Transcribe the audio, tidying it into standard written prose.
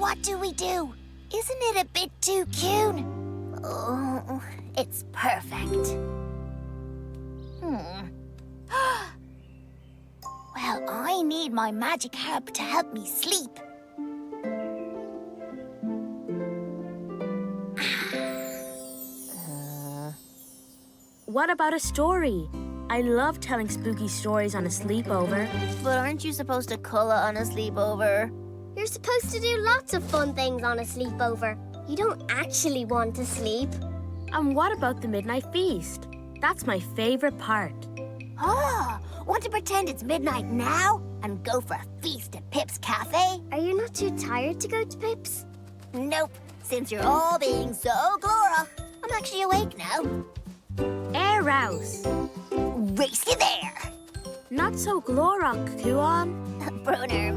what do we do? Isn't it a bit too cute? Oh, it's perfect. Well, I need my magic harp to help me sleep. What about a story? I love telling spooky stories on a sleepover. But aren't you supposed to colour on a sleepover? You're supposed to do lots of fun things on a sleepover. You don't actually want to sleep. And what about the midnight feast? That's my favorite part. Oh, want to pretend it's midnight now and go for a feast at Pip's Cafe? Are you not too tired to go to Pip's? Nope. Since you're all being so Glora, I'm actually awake now. Air Rouse. Race you there. Not so Glorok, Kuon. Brunner.